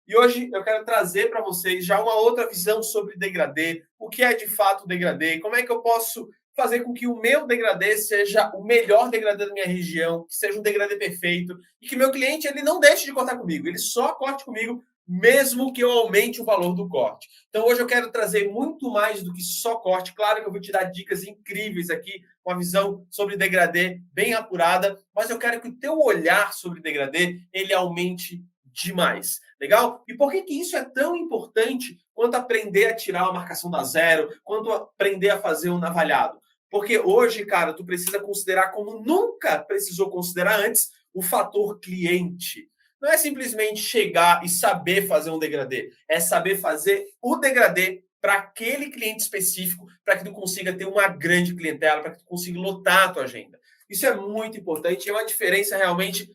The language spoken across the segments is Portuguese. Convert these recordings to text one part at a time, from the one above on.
E hoje eu quero trazer para vocês já uma outra visão sobre degradê, o que é de fato degradê, como é que eu posso fazer com que o meu degradê seja o melhor degradê da minha região, que seja um degradê perfeito e que meu cliente ele não deixe de cortar comigo, ele só corte comigo mesmo que eu aumente o valor do corte. Então hoje eu quero trazer muito mais do que só corte. Claro que eu vou te dar dicas incríveis aqui, uma visão sobre degradê bem apurada, mas eu quero que o teu olhar sobre degradê ele aumente demais. Legal? E por que isso é tão importante quanto aprender a tirar a marcação da zero, quanto aprender a fazer um navalhado? Porque hoje, cara, tu precisa considerar como nunca precisou considerar antes o fator cliente. Não é simplesmente chegar e saber fazer um degradê, é saber fazer o degradê para aquele cliente específico, para que tu consiga ter uma grande clientela, para que tu consiga lotar a tua agenda. Isso é muito importante, é uma diferença realmente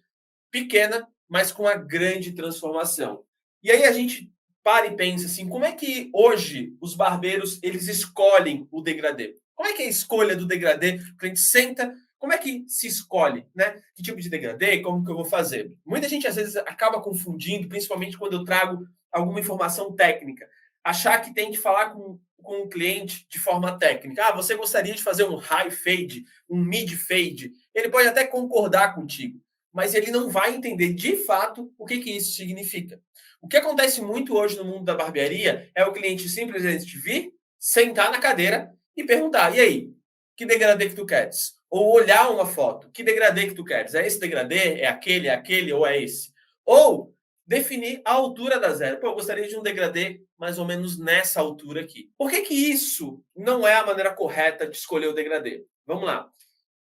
pequena, mas com uma grande transformação. E aí a gente para e pensa assim, como é que hoje os barbeiros eles escolhem o degradê? Como é que é a escolha do degradê? O cliente senta, como é que se escolhe, né? Que tipo de degradê, como que eu vou fazer? Muita gente às vezes acaba confundindo, principalmente quando eu trago alguma informação técnica, achar que tem que falar com o cliente de forma técnica. Ah, você gostaria de fazer um high fade, um mid fade? Ele pode até concordar contigo, mas ele não vai entender de fato o que isso significa. O que acontece muito hoje no mundo da barbearia é o cliente simplesmente vir, sentar na cadeira e perguntar: e aí, que degradê que tu queres? Ou olhar uma foto: que degradê que tu queres? É esse degradê? É aquele ou é esse? Ou definir a altura da zero. Pô, eu gostaria de um degradê mais ou menos nessa altura aqui. Por que isso não é a maneira correta de escolher o degradê? Vamos lá.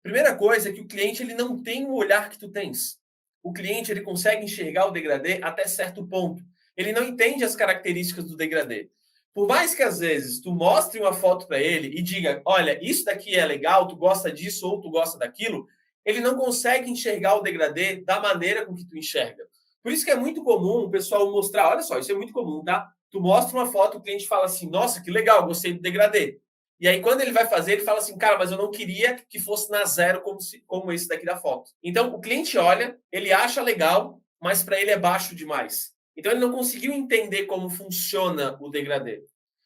Primeira coisa é que o cliente ele não tem o olhar que tu tens. O cliente ele consegue enxergar o degradê até certo ponto. Ele não entende as características do degradê. Por mais que às vezes tu mostre uma foto para ele e diga, olha, isso daqui é legal, tu gosta disso ou tu gosta daquilo, ele não consegue enxergar o degradê da maneira com que tu enxerga. Por isso que é muito comum o pessoal mostrar, olha só, isso é muito comum, tá? Tu mostra uma foto, o cliente fala assim, nossa, que legal, gostei do degradê. E aí, quando ele vai fazer, ele fala assim, cara, mas eu não queria que fosse na zero como esse daqui da foto. Então, o cliente olha, ele acha legal, mas para ele é baixo demais. Então, ele não conseguiu entender como funciona o degradê.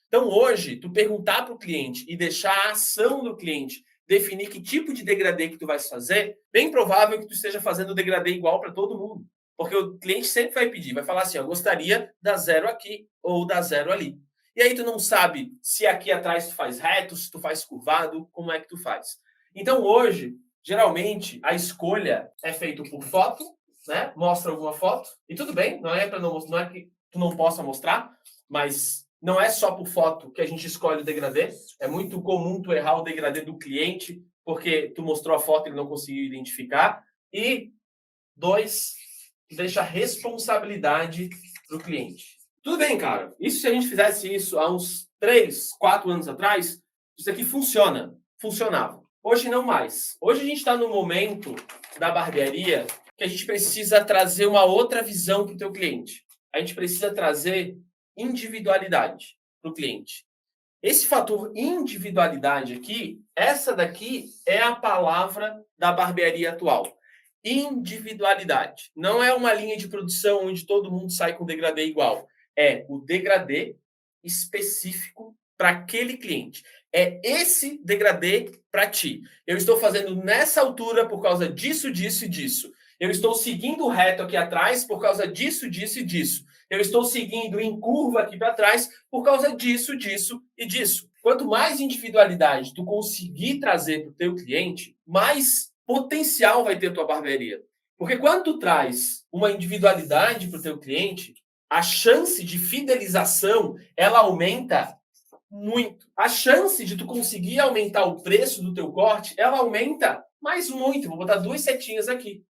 Então, hoje, tu perguntar para o cliente e deixar a ação do cliente definir que tipo de degradê que tu vai fazer, bem provável que tu esteja fazendo o degradê igual para todo mundo. Porque o cliente sempre vai pedir, vai falar assim, eu gostaria da zero aqui ou da zero ali. E aí tu não sabe se aqui atrás tu faz reto, se tu faz curvado, como é que tu faz. Então hoje, geralmente, a escolha é feita por foto, né? Mostra alguma foto, e tudo bem, não é que tu não possa mostrar, mas não é só por foto que a gente escolhe o degradê. É muito comum tu errar o degradê do cliente, porque tu mostrou a foto e ele não conseguiu identificar. E dois, deixa a responsabilidade para o cliente. Tudo bem, cara. Isso se a gente fizesse isso há uns 3, 4 anos atrás, isso aqui funcionava. Hoje não mais. Hoje a gente está no momento da barbearia que a gente precisa trazer uma outra visão para o teu cliente. A gente precisa trazer individualidade para o cliente. Esse fator individualidade aqui, essa daqui é a palavra da barbearia atual. Individualidade. Não é uma linha de produção onde todo mundo sai com degradê igual. É o degradê específico para aquele cliente. É esse degradê para ti. Eu estou fazendo nessa altura por causa disso, disso e disso. Eu estou seguindo reto aqui atrás por causa disso, disso e disso. Eu estou seguindo em curva aqui para trás por causa disso, disso e disso. Quanto mais individualidade tu conseguir trazer para o teu cliente, mais potencial vai ter a tua barbearia. Porque quando tu traz uma individualidade para o teu cliente, a chance de fidelização, ela aumenta muito. A chance de tu conseguir aumentar o preço do teu corte, ela aumenta mais muito. Vou botar 2 setinhas aqui.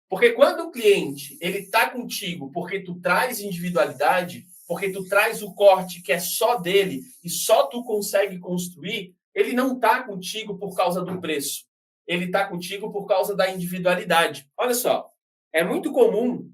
Porque quando o cliente ele está contigo porque tu traz individualidade, porque tu traz o corte que é só dele e só tu consegue construir, ele não está contigo por causa do preço. Ele está contigo por causa da individualidade. Olha só, é muito comum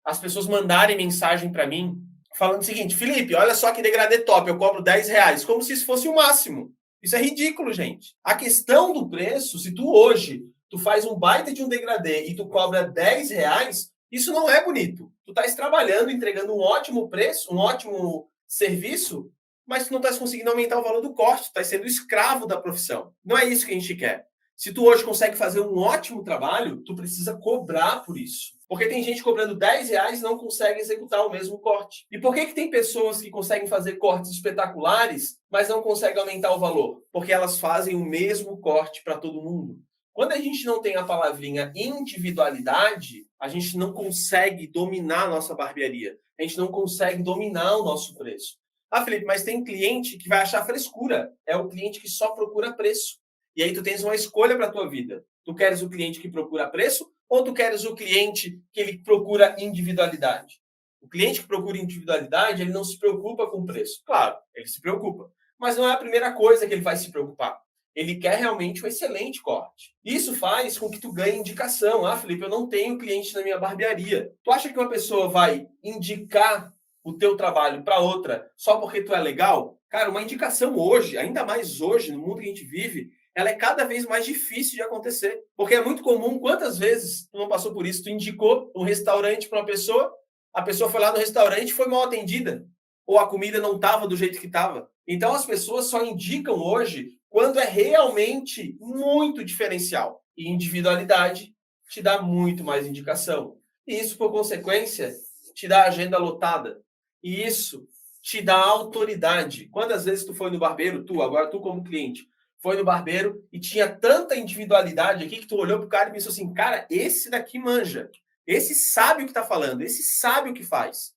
as pessoas mandarem mensagem para mim falando o seguinte, Felipe, olha só que degradê top, eu cobro R$ 10, como se isso fosse o máximo. Isso é ridículo, gente. A questão do preço, se tu hoje tu faz um baita de um degradê e tu cobra R$ 10, Isso não é bonito. Tu estás trabalhando, entregando um ótimo preço, um ótimo serviço, mas tu não estás conseguindo aumentar o valor do corte, tu estás sendo escravo da profissão. Não é isso que a gente quer. Se tu hoje consegue fazer um ótimo trabalho, tu precisa cobrar por isso. Porque tem gente cobrando R$ 10 e não consegue executar o mesmo corte. E por que, que tem pessoas que conseguem fazer cortes espetaculares, mas não conseguem aumentar o valor? Porque elas fazem o mesmo corte para todo mundo. Quando a gente não tem a palavrinha individualidade, a gente não consegue dominar a nossa barbearia. A gente não consegue dominar o nosso preço. Ah, Felipe, mas tem cliente que vai achar frescura. É o cliente que só procura preço. E aí tu tens uma escolha para a tua vida. Tu queres o cliente que procura preço ou tu queres o cliente que ele procura individualidade? O cliente que procura individualidade, ele não se preocupa com o preço. Claro, ele se preocupa. Mas não é a primeira coisa que ele vai se preocupar. Ele quer realmente um excelente corte. Isso faz com que tu ganhe indicação. Ah, Felipe, eu não tenho cliente na minha barbearia. Tu acha que uma pessoa vai indicar o teu trabalho para outra só porque tu é legal? Cara, uma indicação hoje, ainda mais hoje, no mundo que a gente vive, ela é cada vez mais difícil de acontecer. Porque é muito comum, quantas vezes tu não passou por isso? Tu indicou um restaurante para uma pessoa, a pessoa foi lá no restaurante e foi mal atendida. Ou a comida não estava do jeito que estava. Então as pessoas só indicam hoje quando é realmente muito diferencial. E individualidade te dá muito mais indicação. E isso, por consequência, te dá agenda lotada. E isso te dá autoridade. Quantas vezes tu foi no barbeiro, agora tu como cliente, foi no barbeiro e tinha tanta individualidade aqui que tu olhou pro cara e pensou assim, cara, esse daqui manja. Esse sabe o que tá falando, esse sabe o que faz.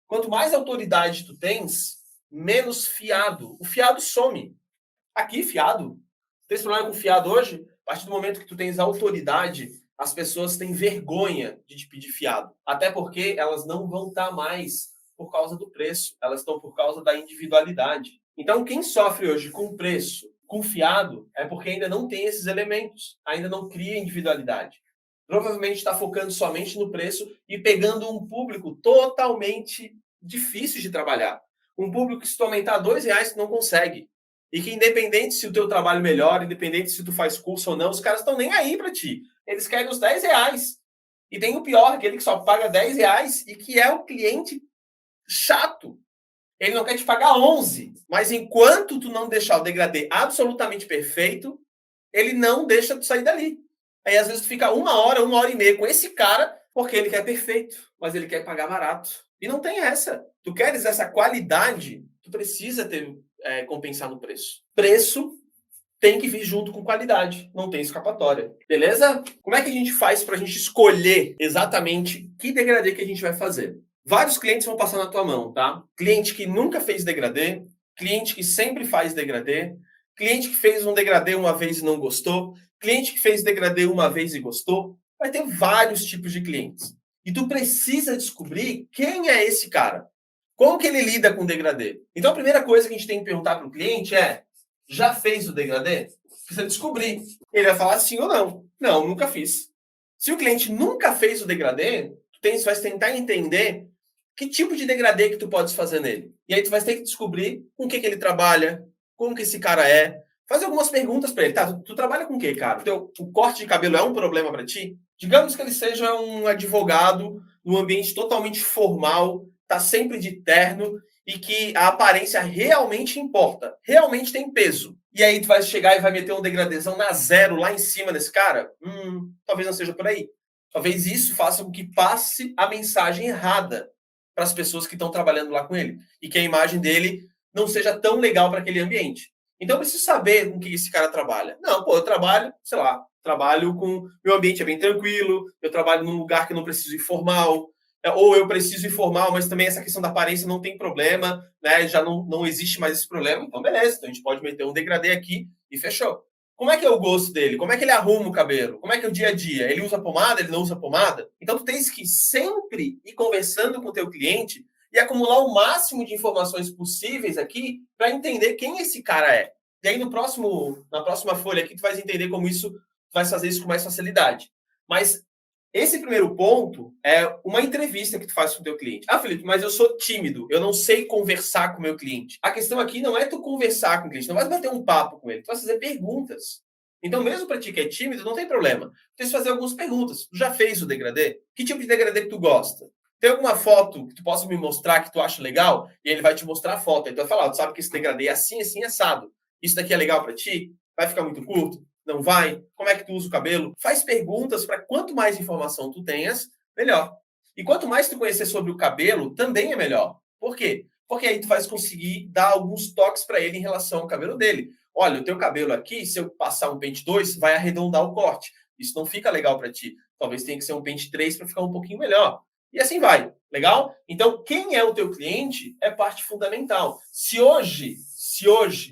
Quanto mais autoridade tu tens, menos fiado. O fiado some. Aqui, fiado. Tem problema com fiado hoje? A partir do momento que tu tens autoridade, as pessoas têm vergonha de te pedir fiado. Até porque elas não vão estar mais por causa do preço. Elas estão por causa da individualidade. Então, quem sofre hoje com preço, com fiado, é porque ainda não tem esses elementos. Ainda não cria individualidade. Provavelmente está focando somente no preço e pegando um público totalmente difícil de trabalhar. Um público que se tu aumentar R$ 2, tu não consegue. E que independente se o teu trabalho melhora, independente se tu faz curso ou não, os caras estão nem aí para ti. Eles querem os R$ 10. E tem o pior, aquele que só paga R$ 10 e que é o cliente chato. Ele não quer te pagar 11. Mas enquanto tu não deixar o degradê absolutamente perfeito, ele não deixa tu sair dali. Aí às vezes tu fica 1 hora e meia com esse cara porque ele quer perfeito, mas ele quer pagar barato. E não tem essa. Tu queres essa qualidade, tu precisa compensar no preço. Preço tem que vir junto com qualidade, não tem escapatória. Beleza? Como é que a gente faz para a gente escolher exatamente que degradê que a gente vai fazer? Vários clientes vão passar na tua mão, tá? Cliente que nunca fez degradê, cliente que sempre faz degradê, cliente que fez um degradê uma vez e não gostou, cliente que fez degradê uma vez e gostou. Vai ter vários tipos de clientes. E tu precisa descobrir quem é esse cara. Como que ele lida com degradê? Então a primeira coisa que a gente tem que perguntar para o cliente é: já fez o degradê? Precisa descobrir. Ele vai falar sim ou não. Não, nunca fiz. Se o cliente nunca fez o degradê, tu vai tentar entender que tipo de degradê que tu podes fazer nele. E aí tu vai ter que descobrir com o que ele trabalha, como que esse cara é. Faz algumas perguntas para ele. Tá, tu trabalha com o quê, cara? O corte de cabelo é um problema para ti? Digamos que ele seja um advogado num ambiente totalmente formal, tá sempre de terno e que a aparência realmente importa, realmente tem peso. E aí tu vai chegar e vai meter um degradezão na zero lá em cima desse cara? Talvez não seja por aí. Talvez isso faça com que passe a mensagem errada para as pessoas que estão trabalhando lá com ele. E que a imagem dele não seja tão legal para aquele ambiente. Então eu preciso saber com que esse cara trabalha. Não, pô, eu trabalho, sei lá, trabalho com... Meu ambiente é bem tranquilo, eu trabalho num lugar que não preciso ir formal, ou eu preciso ir formal, mas também essa questão da aparência não tem problema, né? Já não existe mais esse problema, então beleza, então a gente pode meter um degradê aqui e fechou. Como é que é o gosto dele? Como é que ele arruma o cabelo? Como é que é o dia a dia? Ele usa pomada? Ele não usa pomada? Então tu tens que sempre ir conversando com o teu cliente e acumular o máximo de informações possíveis aqui para entender quem esse cara é. E aí na próxima folha aqui tu vais entender como tu vais fazer isso com mais facilidade. Mas esse primeiro ponto é uma entrevista que tu faz com o teu cliente. Ah, Felipe, mas eu sou tímido, eu não sei conversar com o meu cliente. A questão aqui não é tu conversar com o cliente, não vai bater um papo com ele, tu vai fazer perguntas. Então, mesmo para ti que é tímido, não tem problema. Tem que fazer algumas perguntas. Tu já fez o degradê? Que tipo de degradê que tu gosta? Tem alguma foto que tu possa me mostrar que tu acha legal? E ele vai te mostrar a foto. Aí tu vai falar, tu sabe que esse degradê é assim, assim, assado. Isso daqui é legal para ti? Vai ficar muito curto? Não vai? Como é que tu usa o cabelo? Faz perguntas para quanto mais informação tu tenhas, melhor. E quanto mais tu conhecer sobre o cabelo, também é melhor. Por quê? Porque aí tu vai conseguir dar alguns toques para ele em relação ao cabelo dele. Olha, o teu cabelo aqui, se eu passar um pente 2, vai arredondar o corte. Isso não fica legal para ti. Talvez tenha que ser um pente 3 para ficar um pouquinho melhor. E assim vai. Legal? Então, quem é o teu cliente é parte fundamental. Se hoje,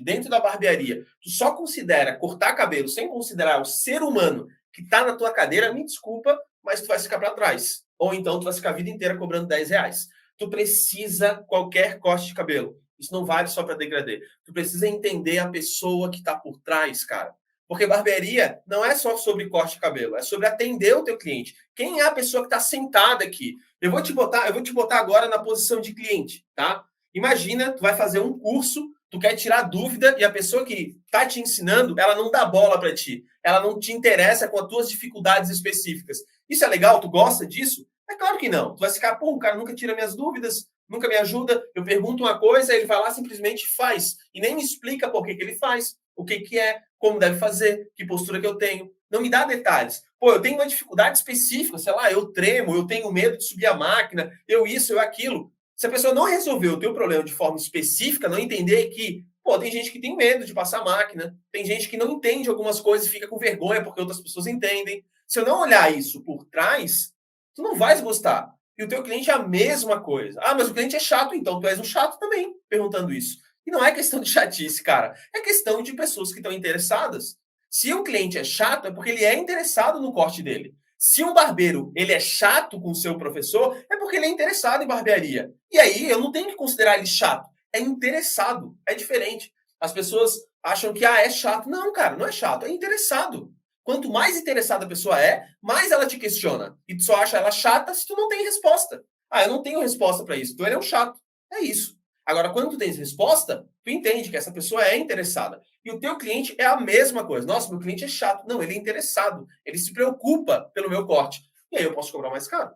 dentro da barbearia, tu só considera cortar cabelo sem considerar o ser humano que está na tua cadeira, me desculpa, mas tu vai ficar para trás. Ou então tu vai ficar a vida inteira cobrando R$ 10. Tu precisa qualquer corte de cabelo. Isso não vale só para degradê. Tu precisa entender a pessoa que está por trás, cara. Porque barbearia não é só sobre corte de cabelo, é sobre atender o teu cliente. Quem é a pessoa que está sentada aqui? Eu vou te botar agora na posição de cliente, tá? Imagina, tu vai fazer um curso, tu quer tirar dúvida e a pessoa que está te ensinando, ela não dá bola para ti. Ela não te interessa com as tuas dificuldades específicas. Isso é legal? Tu gosta disso? É claro que não. Tu vai ficar, pô, o cara nunca tira minhas dúvidas, nunca me ajuda. Eu pergunto uma coisa, ele vai lá simplesmente faz. E nem me explica por que ele faz, o que é, como deve fazer, que postura que eu tenho. Não me dá detalhes. Pô, eu tenho uma dificuldade específica, sei lá, eu tremo, eu tenho medo de subir a máquina, eu isso, eu aquilo. Se a pessoa não resolver o teu problema de forma específica, não entender que, pô, tem gente que tem medo de passar a máquina, tem gente que não entende algumas coisas e fica com vergonha porque outras pessoas entendem. Se eu não olhar isso por trás, tu não vais gostar. E o teu cliente é a mesma coisa. Ah, mas o cliente é chato, então tu és um chato também, perguntando isso. E não é questão de chatice, cara. É questão de pessoas que estão interessadas. Se o cliente é chato, é porque ele é interessado no corte dele. Se um barbeiro ele é chato com o seu professor, é porque ele é interessado em barbearia. E aí eu não tenho que considerar ele chato. É interessado. É diferente. As pessoas acham que é chato. Não, cara, não é chato. É interessado. Quanto mais interessada a pessoa é, mais ela te questiona. E tu só acha ela chata se tu não tem resposta. Ah, eu não tenho resposta para isso. Então ele é um chato. É isso. Agora, quando tu tens resposta, tu entende que essa pessoa é interessada. E o teu cliente é a mesma coisa. Nossa, meu cliente é chato. Não, ele é interessado. Ele se preocupa pelo meu corte. E aí eu posso cobrar mais caro.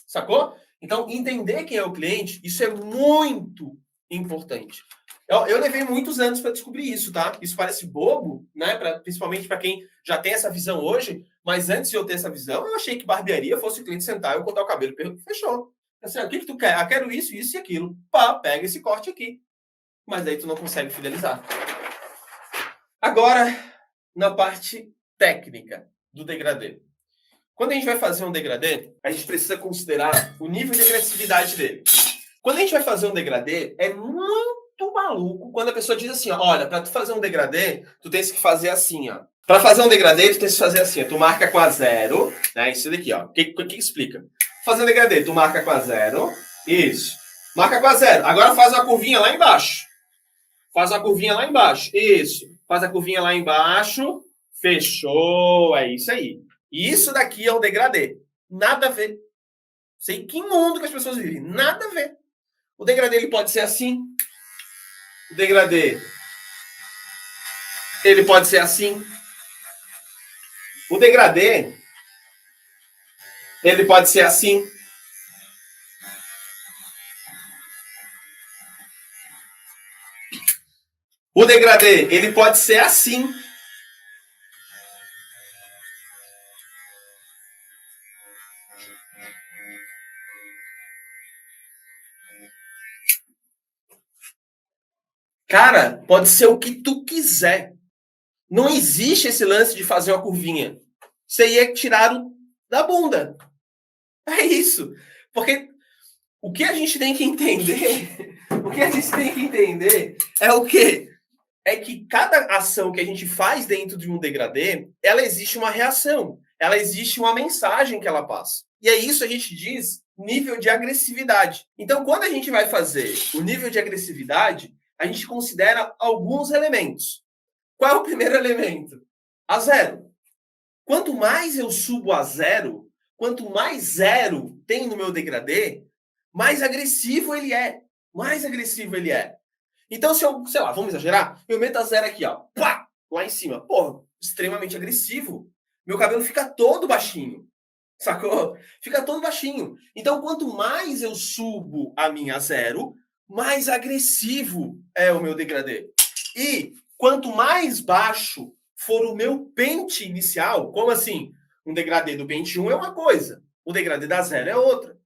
Sacou? Então, entender quem é o cliente, isso é muito importante. Eu levei muitos anos para descobrir isso, tá? Isso parece bobo, né? Principalmente para quem já tem essa visão hoje, mas antes de eu ter essa visão, eu achei que barbearia fosse o cliente sentar e eu cortar o cabelo. Fechou. Assim, o que tu quer? Ah, quero isso, isso e aquilo. Pá, pega esse corte aqui. Mas aí tu não consegue fidelizar. Agora, na parte técnica do degradê. Quando a gente vai fazer um degradê, a gente precisa considerar o nível de agressividade dele. Quando a gente vai fazer um degradê, é muito maluco quando a pessoa diz assim, ó, olha, para tu fazer um degradê, tu tens que fazer assim, ó. Para fazer um degradê, tu tens que fazer assim, ó. Tu marca com a 0, né? Isso daqui, ó. O que explica? Fazer um degradê, tu marca com a 0. Isso. Marca com a 0. Agora faz uma curvinha lá embaixo. Faz uma curvinha lá embaixo. Isso. Faz a curvinha lá embaixo. Fechou. É isso aí. Isso daqui é um degradê. Nada a ver. Sei que mundo que as pessoas vivem. Nada a ver. O degradê ele pode ser assim. O degradê ele pode ser assim. O degradê ele pode ser assim. O degradê ele pode ser assim. Cara, pode ser o que tu quiser. Não existe esse lance de fazer uma curvinha. Isso aí é tirado da bunda. É isso. Porque o que a gente tem que entender, o que a gente tem que entender é o quê? É que cada ação que a gente faz dentro de um degradê, ela existe uma reação, ela existe uma mensagem que ela passa. E é isso que a gente diz nível de agressividade. Então, quando a gente vai fazer o nível de agressividade, a gente considera alguns elementos. Qual é o primeiro elemento? A 0. Quanto mais eu subo a 0, quanto mais 0 tem no meu degradê, mais agressivo ele é. Mais agressivo ele é. Então, se eu, sei lá, vamos exagerar, eu meto a 0 aqui, ó, pá, lá em cima. Porra, extremamente agressivo. Meu cabelo fica todo baixinho. Sacou? Fica todo baixinho. Então, quanto mais eu subo a minha zero, mais agressivo é o meu degradê. E quanto mais baixo for o meu pente inicial, como assim? Um degradê do pente 1 é uma coisa, o degradê da zero é outra.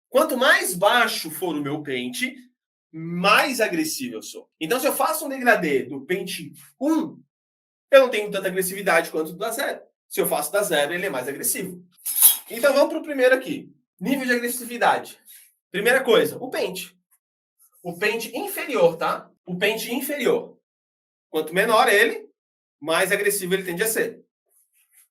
Quanto mais baixo for o meu pente, mais agressivo eu sou. Então, se eu faço um degradê do pente 1, eu não tenho tanta agressividade quanto do da zero. Se eu faço da zero, ele é mais agressivo. Então vamos para o primeiro aqui. Nível de agressividade. Primeira coisa, o pente. O pente inferior, tá? O pente inferior. Quanto menor ele, mais agressivo ele tende a ser.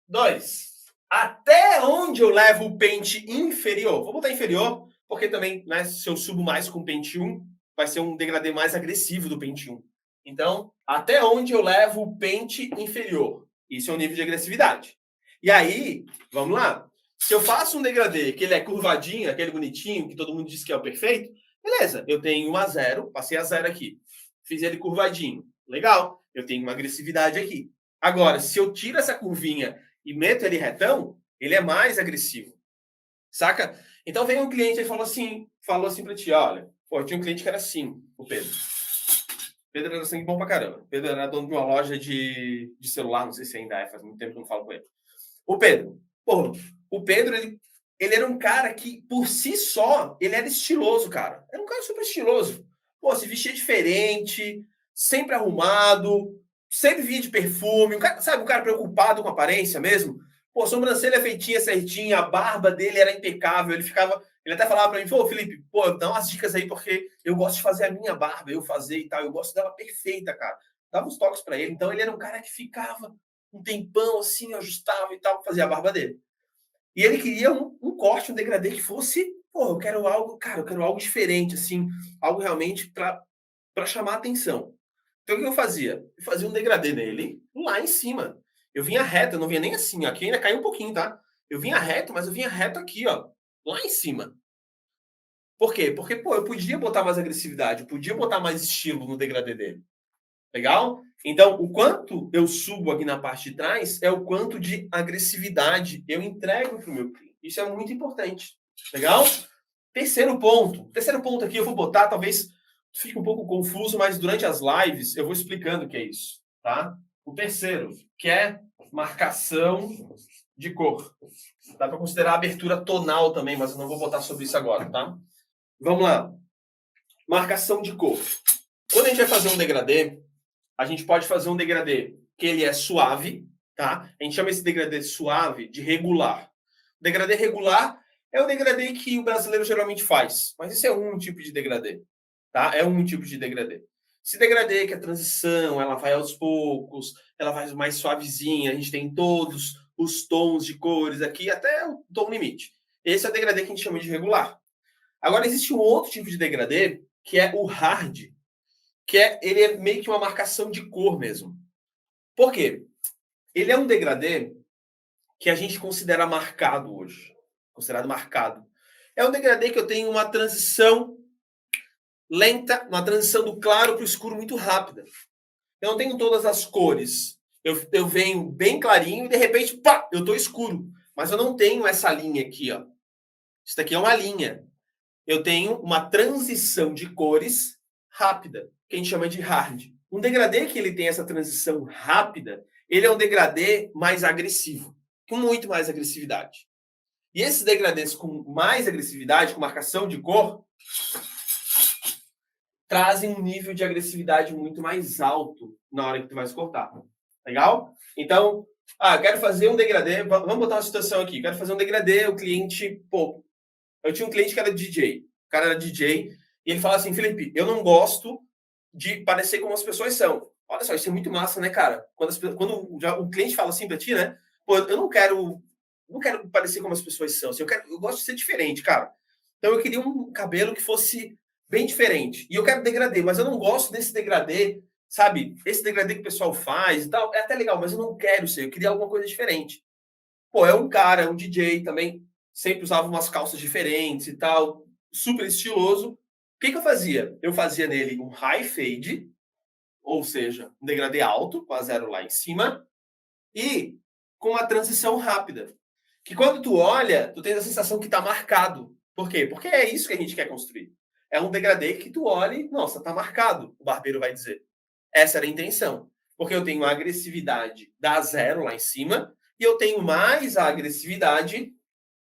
2. Até onde eu levo o pente inferior? Vou botar inferior, porque também, né, se eu subo mais com o pente 1, vai ser um degradê mais agressivo do pente 1. Então, até onde eu levo o pente inferior? Isso é o nível de agressividade. E aí, vamos lá. Se eu faço um degradê que ele é curvadinho, aquele bonitinho, que todo mundo diz que é o perfeito, beleza, eu tenho 1 a 0, passei a 0 aqui. Fiz ele curvadinho. Legal, eu tenho uma agressividade aqui. Agora, se eu tiro essa curvinha e meto ele retão, ele é mais agressivo. Saca? Então vem um cliente e falou assim pra ti, olha, pô, tinha um cliente que era assim, o Pedro. Pedro era sangue bom pra caramba. Pedro era dono de uma loja de celular, não sei se ainda é, faz muito tempo que eu não falo com ele. O Pedro, pô, o Pedro, ele era um cara que, por si só, ele era estiloso, cara. Era um cara super estiloso. Pô, se vestia diferente, sempre arrumado, sempre vinha de perfume, sabe, um cara preocupado com a aparência mesmo. Pô, sobrancelha feitinha, certinha, a barba dele era impecável, ele até falava pra mim, pô, Felipe, pô, dá umas dicas aí, porque eu gosto de fazer a minha barba, eu fazer e tal, eu gosto dela perfeita, cara. Dava uns toques pra ele, então ele era um cara que ficava um tempão assim, ajustava e tal, fazia a barba dele. E ele queria um corte, um degradê que fosse, pô, eu quero algo, cara, eu quero algo diferente, assim, algo realmente pra chamar a atenção. Então o que eu fazia? Eu fazia um degradê nele lá em cima. Eu vinha reto, eu não vinha nem assim, ó, aqui ainda caiu um pouquinho, tá? Eu vinha reto, mas eu vinha reto aqui, ó, lá em cima. Por quê? Porque, pô, eu podia botar mais agressividade, eu podia botar mais estilo no degradê dele. Legal? Então, o quanto eu subo aqui na parte de trás é o quanto de agressividade eu entrego para o meu cliente. Isso é muito importante. Legal? Terceiro ponto. Terceiro ponto aqui eu vou botar, talvez fique um pouco confuso, mas durante as lives eu vou explicando o que é isso, tá? O terceiro, que é marcação de cor. Dá para considerar a abertura tonal também, mas eu não vou botar sobre isso agora, tá? Vamos lá. Marcação de cor. Quando a gente vai fazer um degradê, a gente pode fazer um degradê que ele é suave, tá? A gente chama esse degradê suave de regular. O degradê regular é o degradê que o brasileiro geralmente faz, mas isso é um tipo de degradê, tá? É um tipo de degradê. Esse degradê que é transição, ela vai aos poucos, ela vai mais suavezinha, a gente tem todos os tons de cores aqui, até o tom limite. Esse é o degradê que a gente chama de regular. Agora existe um outro tipo de degradê, que é o hard, ele é meio que uma marcação de cor mesmo. Por quê? Ele é um degradê que a gente considera marcado hoje. Considerado marcado. É um degradê que eu tenho uma transição lenta, uma transição do claro para o escuro muito rápida. Eu não tenho todas as cores. Eu venho bem clarinho e de repente, pá, eu estou escuro. Mas eu não tenho essa linha aqui, ó. Isso daqui é uma linha. Eu tenho uma transição de cores rápida, que a gente chama de hard. Um degradê que ele tem essa transição rápida, ele é um degradê mais agressivo, com muito mais agressividade. E esses degradês com mais agressividade, com marcação de cor, trazem um nível de agressividade muito mais alto na hora que tu vai cortar. Legal? Então, eu quero fazer um degradê, vamos botar uma situação aqui, quero fazer um degradê, o cliente, pô, eu tinha um cliente que era DJ, o cara era DJ, e ele fala assim, Felipe, eu não gosto de parecer como as pessoas são. Olha só, isso é muito massa, né, cara? Quando o cliente fala assim pra ti, né? Pô, eu não quero parecer como as pessoas são. Assim, eu gosto de ser diferente, cara. Então eu queria um cabelo que fosse bem diferente. E eu quero degradê, mas eu não gosto desse degradê, sabe? Esse degradê que o pessoal faz e tal. É até legal, mas eu não quero ser. Eu queria alguma coisa diferente. Pô, é um cara, é um DJ também, sempre usava umas calças diferentes e tal, super estiloso. O que eu fazia? Eu fazia nele um high fade, ou seja, um degradê alto, com a zero lá em cima, e com uma transição rápida. Que quando tu olha, tu tens a sensação que está marcado. Por quê? Porque é isso que a gente quer construir. É um degradê que tu olha e, nossa, está marcado, o barbeiro vai dizer. Essa era a intenção. Porque eu tenho a agressividade da zero lá em cima e eu tenho mais a agressividade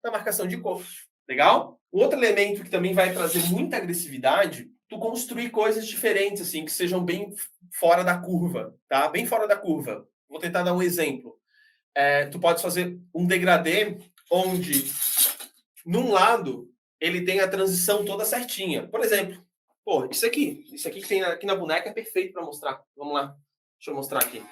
da marcação de cor. Legal? O outro elemento que também vai trazer muita agressividade, tu construir coisas diferentes, assim, que sejam bem fora da curva, tá? Bem fora da curva. Vou tentar dar um exemplo. Tu pode fazer um degradê onde, num lado, ele tem a transição toda certinha. Por exemplo, pô, isso aqui que tem aqui na boneca é perfeito para mostrar. Vamos lá. Deixa eu mostrar aqui.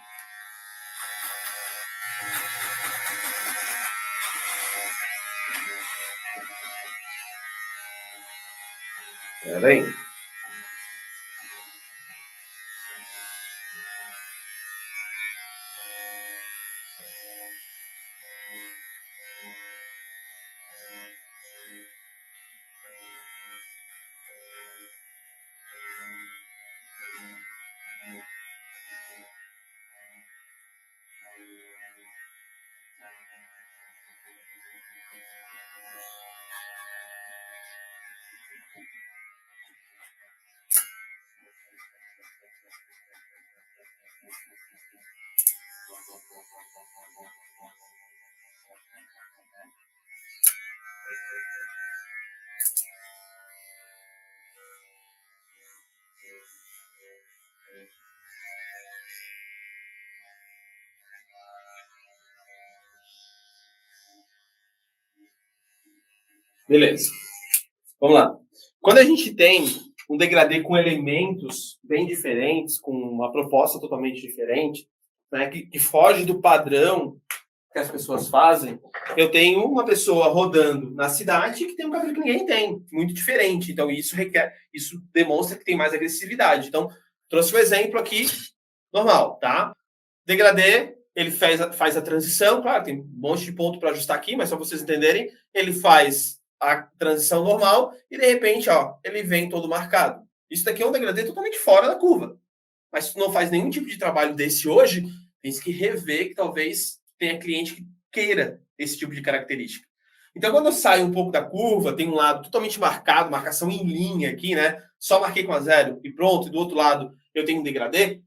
Pera aí. Beleza. Vamos lá. Quando a gente tem um degradê com elementos bem diferentes, com uma proposta totalmente diferente, né, que foge do padrão que as pessoas fazem, eu tenho uma pessoa rodando na cidade que tem um cabelo que ninguém tem, muito diferente. Então, isso demonstra que tem mais agressividade. Então, trouxe um exemplo aqui, normal, tá? Degradê, ele faz a transição, claro, tem um monte de ponto para ajustar aqui, mas só para vocês entenderem, ele faz a transição normal e de repente, ó, ele vem todo marcado. Isso daqui é um degradê totalmente fora da curva. Mas se tu não faz nenhum tipo de trabalho desse hoje, tens que rever que talvez tenha cliente que queira esse tipo de característica. Então, quando eu saio um pouco da curva, tem um lado totalmente marcado, marcação em linha aqui, né? Só marquei com a zero e pronto, e do outro lado eu tenho um degradê.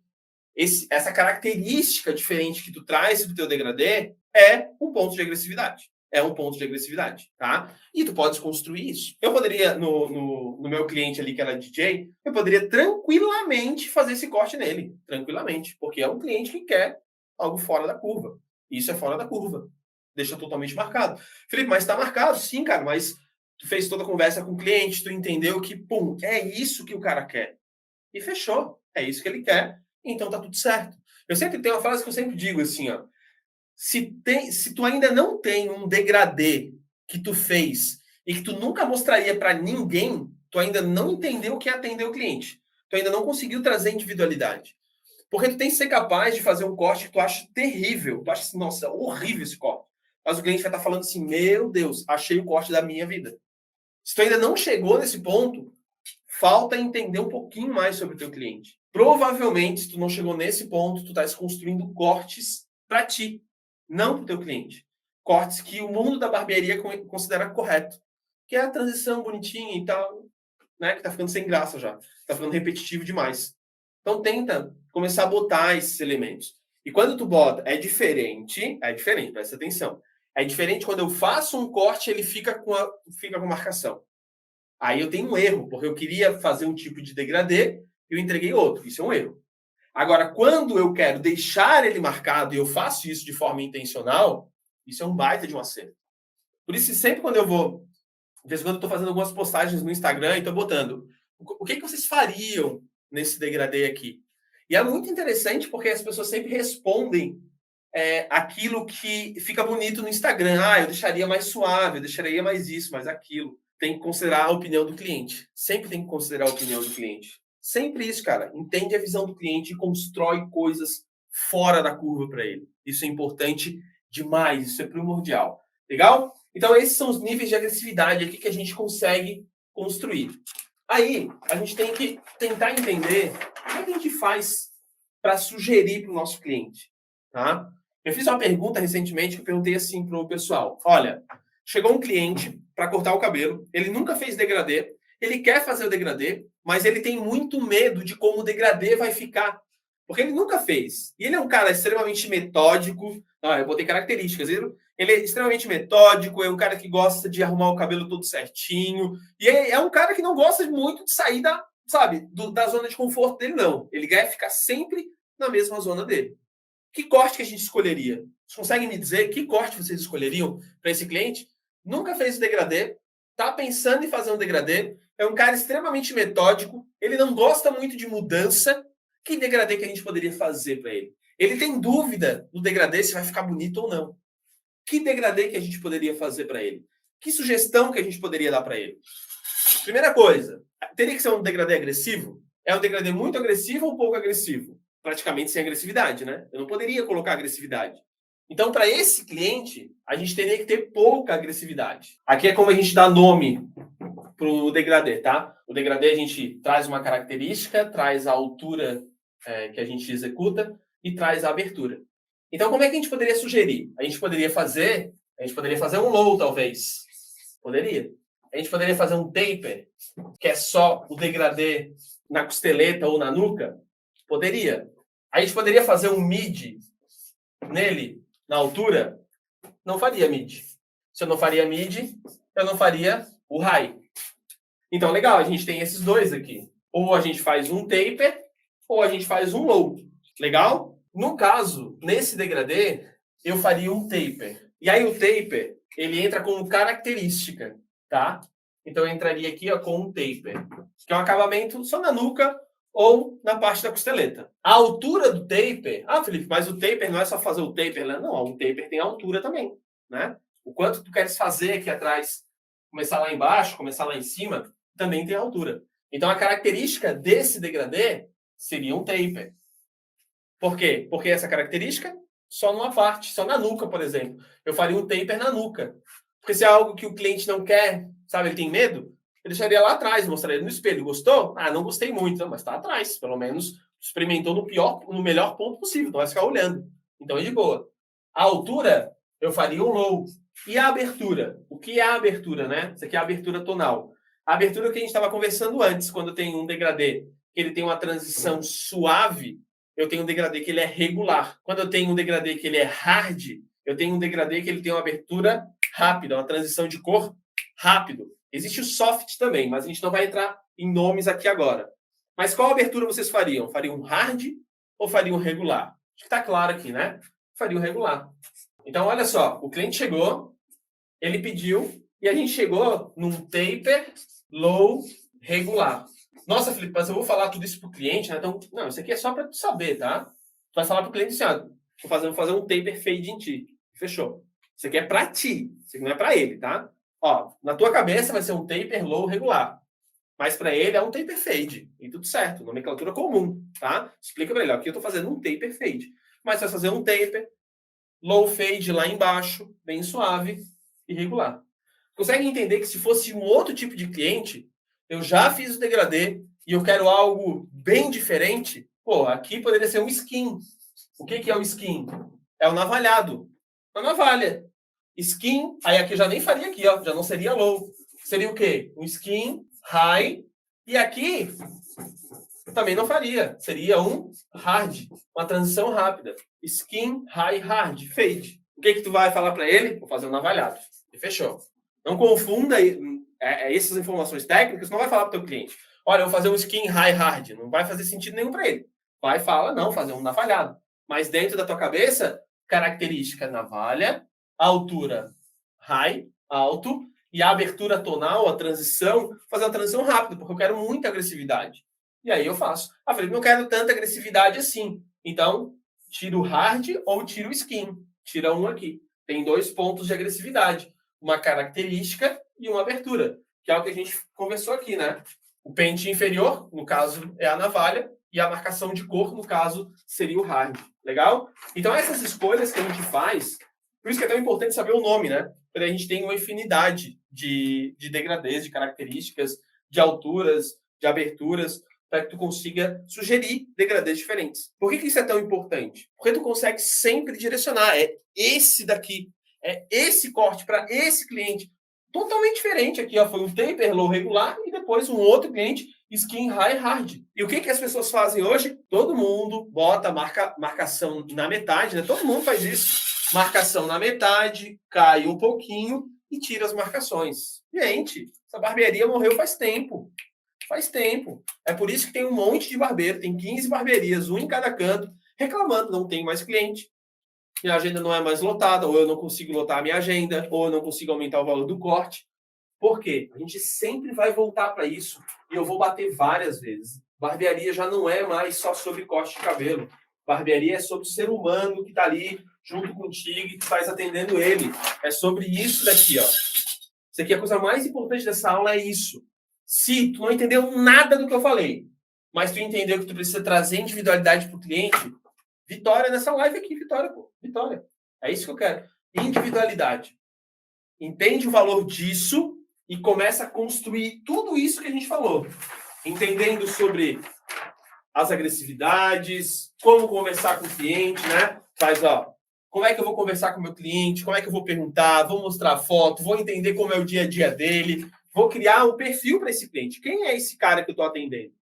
Essa característica diferente que tu traz do teu degradê é um ponto de agressividade. É um ponto de agressividade, tá? E tu podes construir isso. Eu poderia, no meu cliente ali, que era DJ, eu poderia tranquilamente fazer esse corte nele. Tranquilamente. Porque é um cliente que quer algo fora da curva. Isso é fora da curva. Deixa totalmente marcado. Felipe, mas tá marcado? Sim, cara, mas tu fez toda a conversa com o cliente, tu entendeu que, pum, é isso que o cara quer. E fechou. É isso que ele quer. Então tá tudo certo. Eu sempre tenho uma frase que eu sempre digo assim, ó. Se tu ainda não tem um degradê que tu fez e que tu nunca mostraria para ninguém, tu ainda não entendeu o que é atender o cliente. Tu ainda não conseguiu trazer individualidade. Porque tu tem que ser capaz de fazer um corte que tu acha terrível. Tu acha assim, nossa, horrível esse corte. Mas o cliente vai estar falando assim, meu Deus, achei o corte da minha vida. Se tu ainda não chegou nesse ponto, falta entender um pouquinho mais sobre o teu cliente. Provavelmente, se tu não chegou nesse ponto, tu estás construindo cortes para ti, não para o teu cliente. Cortes que o mundo da barbearia considera correto. Que é a transição bonitinha e tal, né? Que tá ficando sem graça já. Tá ficando repetitivo demais. Então tenta começar a botar esses elementos. E quando tu bota, é diferente, presta atenção. É diferente quando eu faço um corte, ele fica com marcação. Aí eu tenho um erro, porque eu queria fazer um tipo de degradê e eu entreguei outro. Isso é um erro. Agora, quando eu quero deixar ele marcado e eu faço isso de forma intencional, isso é um baita de um acerto. Por isso, sempre quando eu vou, de vez em quando eu estou fazendo algumas postagens no Instagram e estou botando o que vocês fariam nesse degradê aqui? E é muito interessante porque as pessoas sempre respondem aquilo que fica bonito no Instagram. Ah, eu deixaria mais suave, eu deixaria mais isso, mais aquilo. Tem que considerar a opinião do cliente. Sempre tem que considerar a opinião do cliente. Sempre isso, cara. Entende a visão do cliente e constrói coisas fora da curva para ele. Isso é importante demais, isso é primordial. Legal? Então, esses são os níveis de agressividade aqui que a gente consegue construir. Aí, a gente tem que tentar entender o que a gente faz para sugerir para o nosso cliente. Tá? Eu fiz uma pergunta recentemente que eu perguntei assim para o pessoal. Olha, chegou um cliente para cortar o cabelo, ele nunca fez degradê, ele quer fazer o degradê, mas ele tem muito medo de como o degradê vai ficar. Porque ele nunca fez. E ele é um cara extremamente metódico. Eu botei características. Ele é extremamente metódico, é um cara que gosta de arrumar o cabelo todo certinho. E é um cara que não gosta muito de sair da zona de conforto dele, não. Ele quer ficar sempre na mesma zona dele. Que corte que a gente escolheria? Vocês conseguem me dizer que corte vocês escolheriam para esse cliente? Nunca fez o degradê, está pensando em fazer um degradê, é um cara extremamente metódico, ele não gosta muito de mudança. Que degradê que a gente poderia fazer para ele? Ele tem dúvida no degradê se vai ficar bonito ou não. Que degradê que a gente poderia fazer para ele? Que sugestão que a gente poderia dar para ele? Primeira coisa, teria que ser um degradê agressivo? É um degradê muito agressivo ou pouco agressivo? Praticamente sem agressividade, né? Eu não poderia colocar agressividade. Então, para esse cliente, a gente teria que ter pouca agressividade. Aqui é como a gente dá nome para o degradê, tá? O degradê a gente traz uma característica, traz a altura que a gente executa e traz a abertura. Então, como é que a gente poderia sugerir? A gente poderia fazer um low, talvez. Poderia. A gente poderia fazer um taper, que é só o degradê na costeleta ou na nuca. Poderia. A gente poderia fazer um mid nele, na altura. Não faria mid. Se eu não faria mid, eu não faria o high. Então, legal, a gente tem esses dois aqui. Ou a gente faz um taper, ou a gente faz um low. Legal? No caso, nesse degradê, eu faria um taper. E aí o taper, ele entra como característica, tá? Então eu entraria aqui com um taper, que é um acabamento só na nuca ou na parte da costeleta. A altura do taper... Felipe, mas o taper não é só fazer o taper, né? Não, o taper tem altura também, né? O quanto tu queres fazer aqui atrás, começar lá embaixo, começar lá em cima, também tem altura. Então a característica desse degradê seria um taper. Por quê? Porque essa característica só numa parte, só na nuca, por exemplo. Eu faria um taper na nuca. Porque se é algo que o cliente não quer, sabe, ele tem medo, eu deixaria lá atrás, mostraria no espelho. Gostou? Não gostei muito, mas está atrás. Pelo menos experimentou no melhor ponto possível, não vai ficar olhando. Então é de boa. A altura, eu faria um low. E a abertura? O que é a abertura, né? Isso aqui é a abertura tonal. A abertura que a gente estava conversando antes, quando tem um degradê, que ele tem uma transição suave, eu tenho um degradê que ele é regular. Quando eu tenho um degradê que ele é hard, eu tenho um degradê que ele tem uma abertura rápida, uma transição de cor rápido. Existe o soft também, mas a gente não vai entrar em nomes aqui agora. Mas qual abertura vocês fariam? Fariam um hard ou fariam um regular? Acho que está claro aqui, né? Faria um regular. Então, olha só, o cliente chegou, ele pediu, e a gente chegou num taper low regular. Nossa, Felipe, mas eu vou falar tudo isso para o cliente, né? Então, não, isso aqui é só para tu saber, tá? Tu vai falar para o cliente assim, vou fazer um taper fade em ti. Fechou. Isso aqui é para ti, isso aqui não é para ele, tá? Na tua cabeça vai ser um taper low regular. Mas para ele é um taper fade. E tudo certo, nomenclatura comum, tá? Explica para ele, aqui eu estou fazendo um taper fade. Mas você vai fazer um taper low fade lá embaixo, bem suave e regular. Consegue entender que se fosse um outro tipo de cliente, eu já fiz o degradê e eu quero algo bem diferente, aqui poderia ser um skin. O que é o skin? É o navalhado. A navalha. Skin, aí aqui eu já nem faria aqui, já não seria low. Seria o quê? Um skin high. E aqui também não faria. Seria um hard. Uma transição rápida. Skin, high, hard, fade. O que tu vai falar para ele? Vou fazer um navalhado. E fechou. Não confunda essas informações técnicas, não vai falar para o teu cliente. Olha, eu vou fazer um skin high hard. Não vai fazer sentido nenhum para ele. Vai falar, não, fazer um navalhado. Mas dentro da tua cabeça, característica navalha, altura high, alto, e a abertura tonal, a transição, fazer uma transição rápida, porque eu quero muita agressividade. E aí eu faço. Felipe, não quero tanta agressividade assim. Então, tira o hard ou tira o skin. Tira um aqui. Tem 2 pontos de agressividade. Uma característica e uma abertura, que é o que a gente conversou aqui, né? O pente inferior, no caso, é a navalha, e a marcação de cor, no caso, seria o hard. Legal? Então, essas escolhas que a gente faz, por isso que é tão importante saber o nome, né? Porque a gente tem uma infinidade de degradês, de características, de alturas, de aberturas. para que tu consiga sugerir degradês diferentes. Por que isso é tão importante? Porque tu consegue sempre direcionar. É esse daqui, é esse corte para esse cliente. Totalmente diferente aqui, ó, foi um taper low regular e depois um outro cliente skin high hard. E o que as pessoas fazem hoje? Todo mundo bota marcação na metade, né? Todo mundo faz isso. Marcação na metade, cai um pouquinho e tira as marcações. Gente, essa barbearia morreu faz tempo. Faz tempo. É por isso que tem um monte de barbeiro, tem 15 barbearias, um em cada canto, reclamando, não tem mais cliente. Minha agenda não é mais lotada, ou eu não consigo lotar a minha agenda, ou eu não consigo aumentar o valor do corte. Por quê? A gente sempre vai voltar para isso. E eu vou bater várias vezes. Barbearia já não é mais só sobre corte de cabelo. Barbearia é sobre o ser humano que está ali junto contigo e que faz atendendo ele. É sobre isso daqui, ó. Isso aqui, a coisa mais importante dessa aula é isso. Se tu não entendeu nada do que eu falei, mas tu entendeu que tu precisa trazer individualidade para o cliente, vitória nessa live aqui, vitória, pô. Vitória. É isso que eu quero. Individualidade. Entende o valor disso e começa a construir tudo isso que a gente falou. Entendendo sobre as agressividades, como conversar com o cliente, né? Faz, ó, como é que eu vou conversar com o meu cliente, como é que eu vou perguntar, vou mostrar foto, vou entender como é o dia a dia dele, vou criar um perfil para esse cliente. Quem é esse cara que eu estou atendendo?